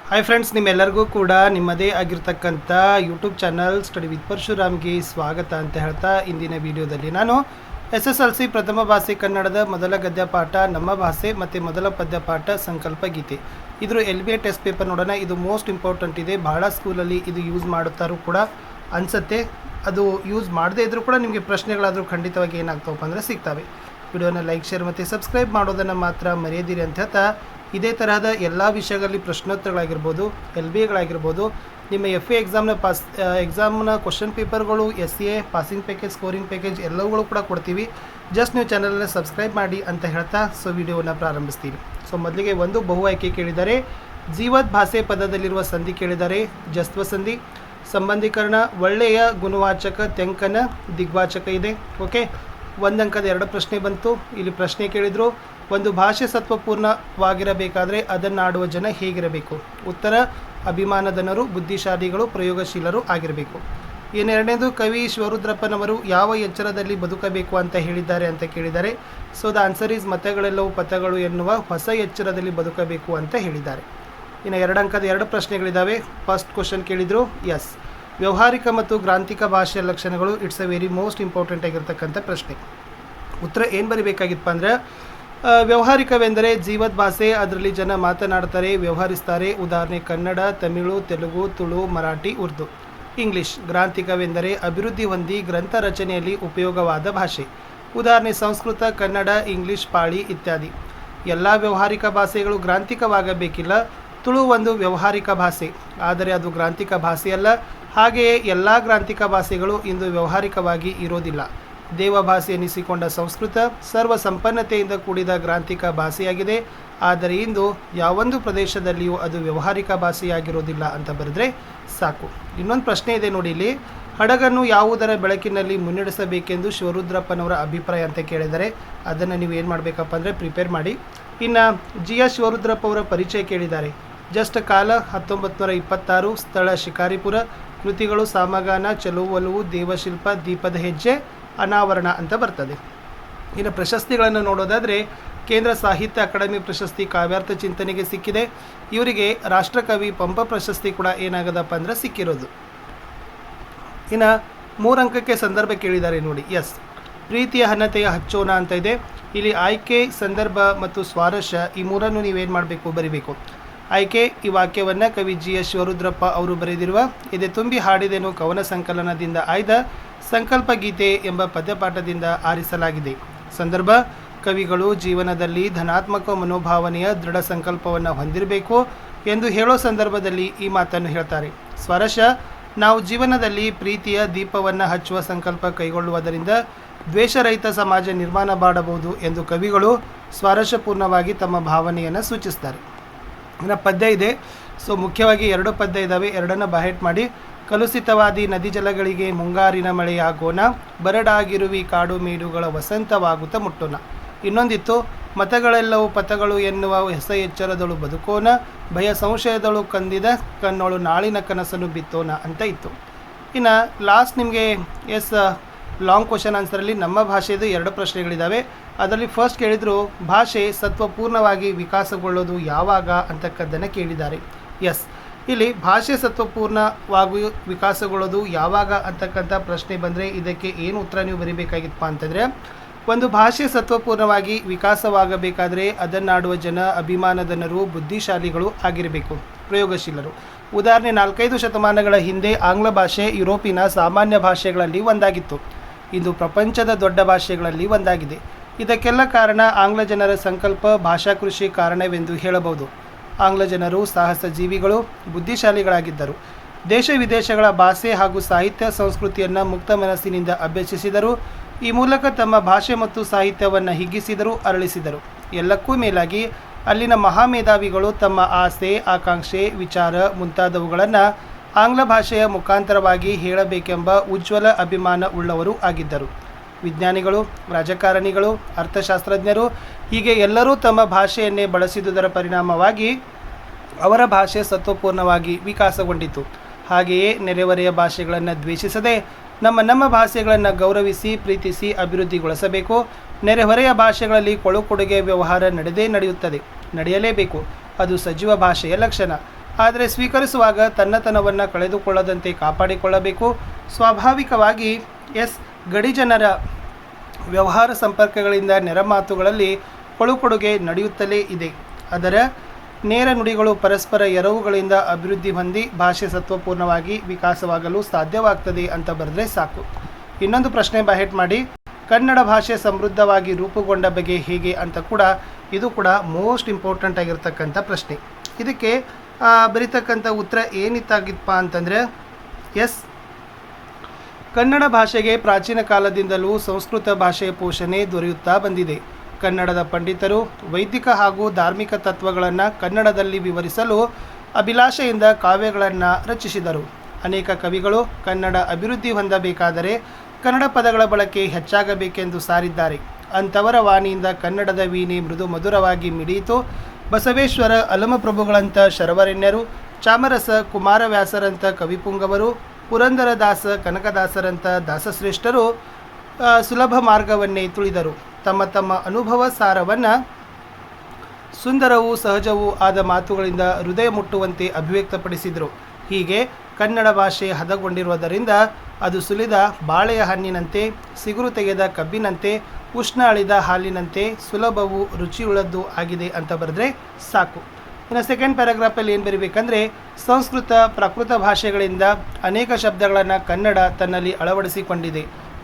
Hi friends, ನಿಮ್ಮೆಲ್ಲರಿಗೂ ಕೂಡ ನಿಮ್ಮದೇ ಆಗಿರ್ತಕ್ಕಂಥ ಯೂಟ್ಯೂಬ್ ಚಾನಲ್ ಸ್ಟಡಿ ವಿತ್ ಪರಶುರಾಮ್ಗೆ ಸ್ವಾಗತ ಅಂತ ಹೇಳ್ತಾ ಇಂದಿನ ವಿಡಿಯೋದಲ್ಲಿ ನಾನು SSLC ಪ್ರಥಮ ಭಾಷೆ ಕನ್ನಡದ ಮೊದಲ ಗದ್ಯ ಪಾಠ ನಮ್ಮ ಭಾಷೆ ಮತ್ತು ಮೊದಲ ಪದ್ಯ ಪಾಠ ಸಂಕಲ್ಪ ಗೀತೆ ಇದ್ರ LBA ಟೆಸ್ಟ್ ಪೇಪರ್ ನೋಡೋಣ. ಇದು ಮೋಸ್ಟ್ ಇಂಪಾರ್ಟೆಂಟ್ ಇದೆ. ಬಹಳ ಸ್ಕೂಲಲ್ಲಿ ಇದು ಯೂಸ್ ಮಾಡುತ್ತಾರೂ ಕೂಡ ಅನಿಸುತ್ತೆ. ಅದು ಯೂಸ್ ಮಾಡದೇ ಇದ್ರೂ ಕೂಡ ನಿಮಗೆ ಪ್ರಶ್ನೆಗಳಾದರೂ ಖಂಡಿತವಾಗಿ ಏನಾಗ್ತವಪ್ಪ ಅಂದರೆ ಸಿಗ್ತವೆ. ವಿಡಿಯೋನ ಲೈಕ್, ಶೇರ್ ಮತ್ತು ಸಬ್ಸ್ಕ್ರೈಬ್ ಮಾಡೋದನ್ನು ಮಾತ್ರ ಮರೆಯದಿರಿ ಅಂತ ಹೇಳ್ತಾ, ಇದೇ ತರಹದ ಎಲ್ಲ ವಿಷಯಗಳಲ್ಲಿ ಪ್ರಶ್ನೋತ್ತರಗಳಾಗಿರ್ಬೋದು, LBAಗಳಾಗಿರ್ಬೋದು, ನಿಮ್ಮ FA ಎಕ್ಸಾಮ್ನ ಕ್ವಶನ್ ಪೇಪರ್ಗಳು, SA passing package, scoring package ಎಲ್ಲವುಗಳು ಕೂಡ ಕೊಡ್ತೀವಿ. ಜಸ್ಟ್ ನೀವು ಚಾನಲನ್ನು ಸಬ್ಸ್ಕ್ರೈಬ್ ಮಾಡಿ ಅಂತ ಹೇಳ್ತಾ ವಿಡಿಯೋನ ಪ್ರಾರಂಭಿಸ್ತೀವಿ. ಮೊದಲಿಗೆ ಒಂದು ಬಹು ಆಯ್ಕೆ ಕೇಳಿದ್ದಾರೆ. ಜೀವದ್ ಭಾಷೆ ಪದದಲ್ಲಿರುವ ಸಂಧಿ ಕೇಳಿದ್ದಾರೆ. ಜಸ್ತ್ವ ಸಂಧಿ, ಸಂಬಂಧೀಕರಣ, ಒಳ್ಳೆಯ ಗುಣವಾಚಕ, ತೆಂಕನ ದಿಗ್ವಾಚಕ ಇದೆ. ಓಕೆ, ಒಂದಂಕದ 2 ಪ್ರಶ್ನೆ ಬಂತು. ಇಲ್ಲಿ ಪ್ರಶ್ನೆ ಕೇಳಿದರು, ಒಂದು ಭಾಷೆ ಸತ್ವಪೂರ್ಣವಾಗಿರಬೇಕಾದ್ರೆ ಅದನ್ನಾಡುವ ಜನ ಹೇಗಿರಬೇಕು? ಉತ್ತರ, ಅಭಿಮಾನಧನರು, ಬುದ್ಧಿಶಾಲಿಗಳು, ಪ್ರಯೋಗಶೀಲರು ಆಗಿರಬೇಕು. ಎರಡನೇದು, ಕವಿ ಶಿವರುದ್ರಪ್ಪನವರು ಯಾವ ಎಚ್ಚರದಲ್ಲಿ ಬದುಕಬೇಕು ಅಂತ ಹೇಳಿದ್ದಾರೆ ಅಂತ ಕೇಳಿದ್ದಾರೆ. ದ ಆನ್ಸರ್ ಈಸ್ ಮತಗಳೆಲ್ಲವೂ ಪಥಗಳು ಎನ್ನುವ ಹೊಸ ಎಚ್ಚರದಲ್ಲಿ ಬದುಕಬೇಕು ಅಂತ ಹೇಳಿದ್ದಾರೆ. ಇನ್ನು 2 ಅಂಕದ 2 ಪ್ರಶ್ನೆಗಳಿದ್ದಾವೆ. ಫಸ್ಟ್ ಕ್ವಶನ್ ಕೇಳಿದರು, ಎಸ್, ವ್ಯಾವಹಾರಿಕ ಮತ್ತು ಗ್ರಾಂಥಿಕ ಭಾಷೆಯ ಲಕ್ಷಣಗಳು. It's a very most important ಆಗಿರ್ತಕ್ಕಂಥ ಪ್ರಶ್ನೆ. ಉತ್ತರ ಏನು ಬರೀಬೇಕಾಗಿತ್ತಪ್ಪ ಅಂದರೆ, ವ್ಯಾವಹಾರಿಕವೆಂದರೆ ಜೀವದ್ ಭಾಷೆ, ಅದರಲ್ಲಿ ಜನ ಮಾತನಾಡ್ತಾರೆ, ವ್ಯವಹರಿಸ್ತಾರೆ. ಉದಾಹರಣೆ ಕನ್ನಡ, ತಮಿಳು, ತೆಲುಗು, ತುಳು, ಮರಾಠಿ, ಉರ್ದು. ಇಂಗ್ಲೀಷ್. ಗ್ರಾಂಥಿಕವೆಂದರೆ ಅಭಿವೃದ್ಧಿ ಹೊಂದಿ ಗ್ರಂಥ ರಚನೆಯಲ್ಲಿ ಉಪಯೋಗವಾದ ಭಾಷೆ. ಉದಾಹರಣೆ ಸಂಸ್ಕೃತ, ಕನ್ನಡ, ಇಂಗ್ಲೀಷ್, ಪಾಳಿ ಇತ್ಯಾದಿ. ಎಲ್ಲ ವ್ಯಾವಹಾರಿಕ ಭಾಷೆಗಳು ಗ್ರಾಂಥಿಕವಾಗಬೇಕಿಲ್ಲ. ತುಳು ಒಂದು ವ್ಯಾವಹಾರಿಕ ಭಾಷೆ, ಆದರೆ ಅದು ಗ್ರಾಂಥಿಕ ಭಾಷೆಯಲ್ಲ. ಹಾಗೆಯೇ ಎಲ್ಲ ಗ್ರಾಂಥಿಕ ಭಾಷೆಗಳು ಇಂದು ವ್ಯಾವಹಾರಿಕವಾಗಿ ಇರೋದಿಲ್ಲ. ದೇವಭಾಷೆ ಎನಿಸಿಕೊಂಡ ಸಂಸ್ಕೃತ ಸರ್ವ ಸಂಪನ್ನತೆಯಿಂದ ಕೂಡಿದ ಗ್ರಾಂಥಿಕ ಭಾಷೆಯಾಗಿದೆ. ಆದರೆ ಇಂದು ಯಾವೊಂದು ಪ್ರದೇಶದಲ್ಲಿಯೂ ಅದು ವ್ಯಾವಹಾರಿಕ ಭಾಷೆಯಾಗಿರೋದಿಲ್ಲ ಅಂತ ಬರೆದ್ರೆ ಸಾಕು. ಇನ್ನೊಂದು ಪ್ರಶ್ನೆ ಇದೆ ನೋಡಿ ಇಲ್ಲಿ, ಹಡಗನ್ನು ಯಾವುದರ ಬೆಳಕಿನಲ್ಲಿ ಮುನ್ನಡೆಸಬೇಕೆಂದು ಶಿವರುದ್ರಪ್ಪನವರ ಅಭಿಪ್ರಾಯ ಅಂತ ಕೇಳಿದರೆ, ಅದನ್ನು ನೀವು ಏನು ಮಾಡಬೇಕಪ್ಪ ಅಂದರೆ ಪ್ರಿಪೇರ್ ಮಾಡಿ. ಇನ್ನು GS ಶಿವರುದ್ರಪ್ಪ ಅವರ ಪರಿಚಯ ಕೇಳಿದ್ದಾರೆ. ಜಸ್ಟ್ ಕಾಲ 1926, ಸ್ಥಳ ಶಿಕಾರಿಪುರ, ಕೃತಿಗಳು ಸಾಮಗಾನ, ಚಲುವಲುವು, ದೇವಶಿಲ್ಪ, ದೀಪದ ಹೆಜ್ಜೆ, ಅನಾವರಣ ಅಂತ ಬರ್ತದೆ. ಇನ್ನು ಪ್ರಶಸ್ತಿಗಳನ್ನು ನೋಡೋದಾದರೆ, ಕೇಂದ್ರ ಸಾಹಿತ್ಯ ಅಕಾಡೆಮಿ ಪ್ರಶಸ್ತಿ ಕಾವ್ಯಾರ್ಥ ಚಿಂತನೆಗೆ ಸಿಕ್ಕಿದೆ. ಇವರಿಗೆ ರಾಷ್ಟ್ರಕವಿ ಪಂಪ ಪ್ರಶಸ್ತಿ ಕೂಡ ಏನಾಗದಪ್ಪ ಅಂದರೆ ಸಿಕ್ಕಿರೋದು. ಇನ್ನು 3 ಅಂಕಕ್ಕೆ ಸಂದರ್ಭ ಕೇಳಿದ್ದಾರೆ ನೋಡಿ. ಎಸ್, ಪ್ರೀತಿಯ ಹನತೆಯ ಹಚ್ಚೋಣ ಅಂತ ಇದೆ. ಇಲ್ಲಿ ಆಯ್ಕೆ, ಸಂದರ್ಭ ಮತ್ತು ಸ್ವಾರಸ್ಯ ಈ ಮೂರನ್ನು ನೀವೇನು ಮಾಡಬೇಕು, ಬರಿಬೇಕು. ಆಯ್ಕೆ, ಈ ವಾಕ್ಯವನ್ನು ಕವಿ GS ಶಿವರುದ್ರಪ್ಪ ಅವರು ಬರೆದಿರುವ ಎದೆ ತುಂಬಿ ಹಾಡಿದೆನು ಕವನ ಸಂಕಲನದಿಂದ ಆಯ್ದ ಸಂಕಲ್ಪ ಗೀತೆ ಎಂಬ ಪದ್ಯಪಾಠದಿಂದ ಆರಿಸಲಾಗಿದೆ. ಸಂದರ್ಭ, ಕವಿಗಳು ಜೀವನದಲ್ಲಿ ಧನಾತ್ಮಕ ಮನೋಭಾವನೆಯ ದೃಢ ಸಂಕಲ್ಪವನ್ನು ಹೊಂದಿರಬೇಕು ಎಂದು ಹೇಳೋ ಸಂದರ್ಭದಲ್ಲಿ ಈ ಮಾತನ್ನು ಹೇಳ್ತಾರೆ. ಸ್ವಾರಸ್ಯ, ನಾವು ಜೀವನದಲ್ಲಿ ಪ್ರೀತಿಯ ದೀಪವನ್ನು ಹಚ್ಚುವ ಸಂಕಲ್ಪ ಕೈಗೊಳ್ಳುವುದರಿಂದ ದ್ವೇಷರಹಿತ ಸಮಾಜ ನಿರ್ಮಾಣ ಮಾಡಬಹುದು ಎಂದು ಕವಿಗಳು ಸ್ವಾರಸ್ಯಪೂರ್ಣವಾಗಿ ತಮ್ಮ ಭಾವನೆಯನ್ನು ಸೂಚಿಸ್ತಾರೆ. ಇನ್ನು ಪದ್ಯ ಇದೆ. ಮುಖ್ಯವಾಗಿ 2 ಪದ್ಯ ಇದ್ದಾವೆ, 2ನ್ನು ಬಹೆಟ್ ಮಾಡಿ. ಕಲುಷಿತವಾದಿ ನದಿ ಜಲಗಳಿಗೆ ಮುಂಗಾರಿನ ಮಳೆಯಾಗೋಣ, ಬರಡಾಗಿರುವಿ ಕಾಡು ಮೇಡುಗಳ ವಸಂತವಾಗುತ್ತ ಮುಟ್ಟೋಣ. ಇನ್ನೊಂದಿತ್ತು, ಮತಗಳೆಲ್ಲವೂ ಪಥಗಳು ಎನ್ನುವ ಹೊಸ ಎಚ್ಚರದಳು ಬದುಕೋಣ, ಭಯ ಸಂಶಯದಳು ಕಂದಿದ ಕಣ್ಣೋಳು ನಾಳಿನ ಕನಸನ್ನು ಬಿತ್ತೋಣ ಅಂತ ಇತ್ತು. ಇನ್ನು ಲಾಸ್ಟ್ ನಿಮಗೆ ಲಾಂಗ್ ಕ್ವಶನ್ ಆನ್ಸರಲ್ಲಿ ನಮ್ಮ ಭಾಷೆದು 2 ಪ್ರಶ್ನೆಗಳಿದ್ದಾವೆ. ಅದರಲ್ಲಿ ಫಸ್ಟ್ ಕೇಳಿದರು, ಭಾಷೆ ಸತ್ವಪೂರ್ಣವಾಗಿ ವಿಕಾಸಗೊಳ್ಳೋದು ಯಾವಾಗ ಅಂತಕ್ಕದ್ದನ್ನು ಕೇಳಿದ್ದಾರೆ. ಎಸ್, ಇಲ್ಲಿ ಭಾಷೆ ಸತ್ವಪೂರ್ಣವಾಗಿ ವಿಕಾಸಗೊಳ್ಳೋದು ಯಾವಾಗ ಅಂತಕ್ಕಂಥ ಪ್ರಶ್ನೆ ಬಂದರೆ ಇದಕ್ಕೆ ಏನು ಉತ್ತರ ನೀವು ಬರೀಬೇಕಾಗಿತ್ತಪ್ಪ ಅಂತಂದರೆ, ಒಂದು ಭಾಷೆ ಸತ್ವಪೂರ್ಣವಾಗಿ ವಿಕಾಸವಾಗಬೇಕಾದರೆ ಅದನ್ನಾಡುವ ಜನ ಅಭಿಮಾನಧನರು, ಬುದ್ಧಿಶಾಲಿಗಳು ಆಗಿರಬೇಕು, ಪ್ರಯೋಗಶೀಲರು. ಉದಾಹರಣೆ 4-5 ಶತಮಾನಗಳ ಹಿಂದೆ ಆಂಗ್ಲ ಭಾಷೆ ಯುರೋಪಿನ ಸಾಮಾನ್ಯ ಭಾಷೆಗಳಲ್ಲಿ ಒಂದಾಗಿತ್ತು. ಇಂದು ಪ್ರಪಂಚದ ದೊಡ್ಡ ಭಾಷೆಗಳಲ್ಲಿ ಒಂದಾಗಿದೆ. ಇದಕ್ಕೆಲ್ಲ ಕಾರಣ ಆಂಗ್ಲ ಜನರ ಸಂಕಲ್ಪ, ಭಾಷಾ ಕೃಷಿ ಕಾರಣವೆಂದು ಹೇಳಬಹುದು. ಆಂಗ್ಲ ಜನರು ಸಾಹಸ ಜೀವಿಗಳು, ಬುದ್ಧಿಶಾಲಿಗಳಾಗಿದ್ದರು. ದೇಶ ವಿದೇಶಗಳ ಭಾಷೆ ಹಾಗೂ ಸಾಹಿತ್ಯ ಸಂಸ್ಕೃತಿಯನ್ನು ಮುಕ್ತ ಮನಸ್ಸಿನಿಂದ ಅಭ್ಯಸಿಸಿದರು. ಈ ಮೂಲಕ ತಮ್ಮ ಭಾಷೆ ಮತ್ತು ಸಾಹಿತ್ಯವನ್ನು ಹಿಗ್ಗಿಸಿದರು, ಅರಳಿಸಿದರು. ಎಲ್ಲಕ್ಕೂ ಮೇಲಾಗಿ ಅಲ್ಲಿನ ಮಹಾಮೇಧಾವಿಗಳು ತಮ್ಮ ಆಸೆ, ಆಕಾಂಕ್ಷೆ, ವಿಚಾರ ಮುಂತಾದವುಗಳನ್ನು ಆಂಗ್ಲ ಭಾಷೆಯ ಮುಖಾಂತರವಾಗಿ ಹೇಳಬೇಕೆಂಬ ಉಜ್ವಲ ಅಭಿಮಾನ ಉಳ್ಳವರು ಆಗಿದ್ದರು. ವಿಜ್ಞಾನಿಗಳು, ರಾಜಕಾರಣಿಗಳು, ಅರ್ಥಶಾಸ್ತ್ರಜ್ಞರು ಹೀಗೆ ಎಲ್ಲರೂ ತಮ್ಮ ಭಾಷೆಯನ್ನೇ ಬಳಸಿದುದರ ಪರಿಣಾಮವಾಗಿ ಅವರ ಭಾಷೆ ಸತ್ವಪೂರ್ಣವಾಗಿ ವಿಕಾಸಗೊಂಡಿತು. ಹಾಗೆಯೇ ನೆರೆಹೊರೆಯ ಭಾಷೆಗಳನ್ನು ದ್ವೇಷಿಸದೆ ನಮ್ಮ ಭಾಷೆಗಳನ್ನು ಗೌರವಿಸಿ, ಪ್ರೀತಿಸಿ, ಅಭಿವೃದ್ಧಿಗೊಳಿಸಬೇಕು. ನೆರೆಹೊರೆಯ ಭಾಷೆಗಳಲ್ಲಿ ಕೊಡುಗೆ ವ್ಯವಹಾರ ನಡೆಯುತ್ತದೆ, ನಡೆಯಲೇಬೇಕು. ಅದು ಸಜೀವ ಭಾಷೆಯ ಲಕ್ಷಣ. ಆದರೆ ಸ್ವೀಕರಿಸುವಾಗ ತನ್ನತನವನ್ನು ಕಳೆದುಕೊಳ್ಳದಂತೆ ಕಾಪಾಡಿಕೊಳ್ಳಬೇಕು. ಸ್ವಾಭಾವಿಕವಾಗಿ ಗಡಿ ಜನರ ವ್ಯವಹಾರ ಸಂಪರ್ಕಗಳಿಂದ ನೆರೆಮಾತುಗಳಲ್ಲಿ ಕೊಡುಕೊಡುಗೆ ನಡೆಯುತ್ತಲೇ ಇದೆ. ಅದರ ನೇರ ನುಡಿಗಳು ಪರಸ್ಪರ ಎರವುಗಳಿಂದ ಅಭಿವೃದ್ಧಿ ಹೊಂದಿ ಭಾಷೆ ಸತ್ವಪೂರ್ಣವಾಗಿ ವಿಕಾಸವಾಗಲು ಸಾಧ್ಯವಾಗ್ತದೆ ಅಂತ ಬರೆದ್ರೆ ಸಾಕು. ಇನ್ನೊಂದು ಪ್ರಶ್ನೆ ಬಹೆಟ್ ಮಾಡಿ, ಕನ್ನಡ ಭಾಷೆ ಸಮೃದ್ಧವಾಗಿ ರೂಪುಗೊಂಡ ಬಗೆ ಹೇಗೆ ಅಂತ ಕೂಡ ಇದು ಕೂಡ ಮೋಸ್ಟ್ ಇಂಪಾರ್ಟೆಂಟ್ ಆಗಿರ್ತಕ್ಕಂಥ ಪ್ರಶ್ನೆ. ಇದಕ್ಕೆ ಬರೀತಕ್ಕಂಥ ಉತ್ತರ ಏನಿತ್ತಾಗಿತ್ತಪ್ಪ ಅಂತಂದರೆ ಕನ್ನಡ ಭಾಷೆಗೆ ಪ್ರಾಚೀನ ಕಾಲದಿಂದಲೂ ಸಂಸ್ಕೃತ ಭಾಷೆಯ ಪೋಷಣೆ ದೊರೆಯುತ್ತಾ ಬಂದಿದೆ. ಕನ್ನಡದ ಪಂಡಿತರು ವೈದಿಕ ಹಾಗೂ ಧಾರ್ಮಿಕ ತತ್ವಗಳನ್ನು ಕನ್ನಡದಲ್ಲಿ ವಿವರಿಸಲು ಅಭಿಲಾಷೆಯಿಂದ ಕಾವ್ಯಗಳನ್ನು ರಚಿಸಿದರು. ಅನೇಕ ಕವಿಗಳು ಕನ್ನಡ ಅಭಿವೃದ್ಧಿ ಹೊಂದಬೇಕಾದರೆ ಕನ್ನಡ ಪದಗಳ ಬಳಕೆ ಹೆಚ್ಚಾಗಬೇಕೆಂದು ಸಾರಿದ್ದಾರೆ. ಅಂಥವರ ವಾಣಿಯಿಂದ ಕನ್ನಡದ ವೀಣೆ ಮೃದು ಮಧುರವಾಗಿ ಮಿಡಿಯಿತು. ಬಸವೇಶ್ವರ ಅಲಮಪ್ರಭುಗಳಂಥ ಶರವರೆಣ್ಯರು, ಚಾಮರಸ ಕುಮಾರವ್ಯಾಸರಂಥ ಕವಿಪುಂಗವರು, ಪುರಂದರದಾಸ ಕನಕದಾಸರಂಥ ದಾಸಶ್ರೇಷ್ಠರು ಸುಲಭ ಮಾರ್ಗವನ್ನೇ ತುಳಿದರು. ತಮ್ಮ ತಮ್ಮ ಅನುಭವ ಸಾರವನ್ನು ಸುಂದರವೂ ಸಹಜವೂ ಆದ ಮಾತುಗಳಿಂದ ಹೃದಯ ಮುಟ್ಟುವಂತೆ ಅಭಿವ್ಯಕ್ತಪಡಿಸಿದರು. ಹೀಗೆ ಕನ್ನಡ ಭಾಷೆ ಹದಗೊಂಡಿರುವುದರಿಂದ ಅದು ಸುಲಿದ ಬಾಳೆಯ ಹಣ್ಣಿನಂತೆ, ಸಿಗುರು ತೆಗೆದ ಕಬ್ಬಿನಂತೆ, ಉಷ್ಣ ಅಳಿದ ಹಾಲಿನಂತೆ ಸುಲಭವೂ ರುಚಿಯುಳ್ಳದ್ದು ಆಗಿದೆ ಅಂತ ಬರೆದ್ರೆ ಸಾಕು. ಇನ್ನು ಸೆಕೆಂಡ್ ಪ್ಯಾರಾಗ್ರಾಫಲ್ಲಿ ಏನು ಬರೀಬೇಕಂದ್ರೆ, ಸಂಸ್ಕೃತ ಪ್ರಾಕೃತ ಭಾಷೆಗಳಿಂದ ಅನೇಕ ಶಬ್ದಗಳನ್ನು ಕನ್ನಡ ತನ್ನಲ್ಲಿ ಅಳವಡಿಸಿಕೊಂಡಿದೆ.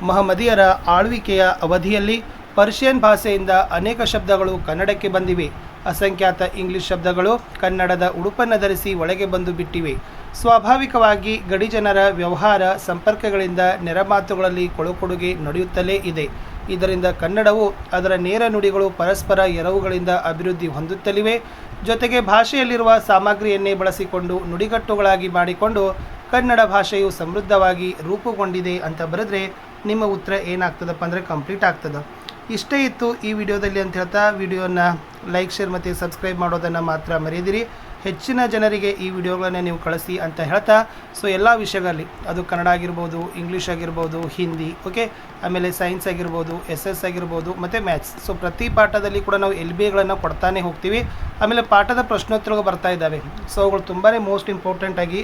ಮಹಮ್ಮದಿಯರ ಆಳ್ವಿಕೆಯ ಅವಧಿಯಲ್ಲಿ ಪರ್ಷಿಯನ್ ಭಾಷೆಯಿಂದ ಅನೇಕ ಶಬ್ದಗಳು ಕನ್ನಡಕ್ಕೆ ಬಂದಿವೆ. ಅಸಂಖ್ಯಾತ ಇಂಗ್ಲಿಷ್ ಶಬ್ದಗಳು ಕನ್ನಡದ ಉಡುಪನ್ನು ಧರಿಸಿ ಒಳಗೆ ಬಂದು ಬಿಟ್ಟಿವೆ. ಸ್ವಾಭಾವಿಕವಾಗಿ ಗಡಿ ಜನರ ವ್ಯವಹಾರ ಸಂಪರ್ಕಗಳಿಂದ ನೆರೆಮಾತುಗಳಲ್ಲಿ ಕೊಡುಕೊಡುಗೆ ನಡೆಯುತ್ತಲೇ ಇದೆ. ಇದರಿಂದ ಕನ್ನಡವು ಅದರ ನೇರ ನುಡಿಗಳು ಪರಸ್ಪರ ಎರವುಗಳಿಂದ ಅಭಿವೃದ್ಧಿ ಹೊಂದುತ್ತಲಿವೆ. ಜೊತೆಗೆ ಭಾಷೆಯಲ್ಲಿರುವ ಸಾಮಗ್ರಿಯನ್ನೇ ಬಳಸಿಕೊಂಡು ನುಡಿಗಟ್ಟುಗಳಾಗಿ ಮಾಡಿಕೊಂಡು ಕನ್ನಡ ಭಾಷೆಯು ಸಮೃದ್ಧವಾಗಿ ರೂಪುಗೊಂಡಿದೆ ಅಂತ ಬರೆದ್ರೆ ನಿಮ್ಮ ಉತ್ತರ ಏನಾಗ್ತದಪ್ಪ ಅಂದರೆ ಕಂಪ್ಲೀಟ್ ಆಗ್ತದೆ. ಇಷ್ಟೇ ಇತ್ತು ಈ ವಿಡಿಯೋದಲ್ಲಿ ಅಂತ ಹೇಳ್ತಾ ವಿಡಿಯೋನ ಲೈಕ್, ಶೇರ್ ಮತ್ತು ಸಬ್ಸ್ಕ್ರೈಬ್ ಮಾಡೋದನ್ನು ಮಾತ್ರ ಮರೆಯದಿರಿ. ಹೆಚ್ಚಿನ ಜನರಿಗೆ ಈ ವಿಡಿಯೋಗಳನ್ನು ನೀವು ಕಳಿಸಿ ಅಂತ ಹೇಳ್ತಾ, ಸೊ ಎಲ್ಲ ವಿಷಯಗಳಲ್ಲಿ ಅದು ಕನ್ನಡ ಆಗಿರ್ಬೋದು, ಇಂಗ್ಲೀಷ್ ಆಗಿರ್ಬೋದು, ಹಿಂದಿ, ಓಕೆ, ಆಮೇಲೆ ಸೈನ್ಸ್ ಆಗಿರ್ಬೋದು, SS ಆಗಿರ್ಬೋದು ಮತ್ತು ಮ್ಯಾಥ್ಸ್. ಸೊ ಪ್ರತಿ ಪಾಠದಲ್ಲಿ ಕೂಡ ನಾವು LBಗಳನ್ನು ಕೊಡ್ತಾನೆ ಹೋಗ್ತೀವಿ. ಆಮೇಲೆ ಪಾಠದ ಪ್ರಶ್ನೋತ್ತರಗಳು ಬರ್ತಾ ಇದ್ದಾವೆ. ಸೊ ಅವುಗಳು ತುಂಬಾ ಮೋಸ್ಟ್ ಇಂಪಾರ್ಟೆಂಟಾಗಿ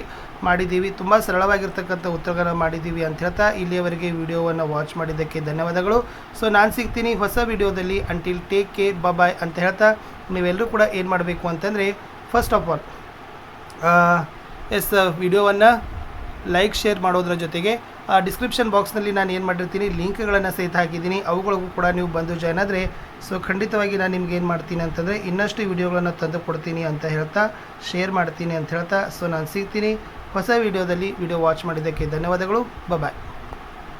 ಮಾಡಿದ್ದೀವಿ. ತುಂಬ ಸರಳವಾಗಿರ್ತಕ್ಕಂಥ ಉತ್ತರಗಳನ್ನು ಮಾಡಿದ್ದೀವಿ ಅಂತ ಹೇಳ್ತಾ ಇಲ್ಲಿಯವರೆಗೆ ವಿಡಿಯೋವನ್ನು ವಾಚ್ ಮಾಡಿದ್ದಕ್ಕೆ ಧನ್ಯವಾದಗಳು. ಸೊ ನಾನು ಸಿಗ್ತೀನಿ ಹೊಸ ವಿಡಿಯೋದಲ್ಲಿ. ಅಂಟಿಲ್ ಟೇಕ್ ಕೇರ್, ಬಾಯ್ ಅಂತ ಹೇಳ್ತಾ ನೀವೆಲ್ಲರೂ ಕೂಡ ಏನು ಮಾಡಬೇಕು ಅಂತಂದರೆ, ಫಸ್ಟ್ ಆಫ್ ಆಲ್ ವಿಡಿಯೋವನ್ನು ಲೈಕ್, ಶೇರ್ ಮಾಡೋದ್ರ ಜೊತೆಗೆ ಡಿಸ್ಕ್ರಿಪ್ಷನ್ ಬಾಕ್ಸ್ನಲ್ಲಿ ನಾನು ಏನು ಮಾಡಿರ್ತೀನಿ ಲಿಂಕ್ಗಳನ್ನು ಸಹಿತ ಹಾಕಿದ್ದೀನಿ. ಅವುಗಳಿಗೂ ಕೂಡ ನೀವು ಬಂದು ಜಾಯ್ನ್ ಆದರೆ ಸೊ ಖಂಡಿತವಾಗಿ ನಾನು ನಿಮ್ಗೆ ಏನು ಮಾಡ್ತೀನಿ ಅಂತಂದರೆ ಇನ್ನಷ್ಟು ವಿಡಿಯೋಗಳನ್ನು ತಂದು ಕೊಡ್ತೀನಿ ಅಂತ ಹೇಳ್ತಾ, ಶೇರ್ ಮಾಡ್ತೀನಿ ಅಂತ ಹೇಳ್ತಾ, ಸೊ ನಾನು ಸಿಗ್ತೀನಿ ಹೊಸ ವಿಡಿಯೋದಲ್ಲಿ. ವಿಡಿಯೋ ವಾಚ್ ಮಾಡಿದ್ದಕ್ಕೆ ಧನ್ಯವಾದಗಳು. ಬಾಯ್.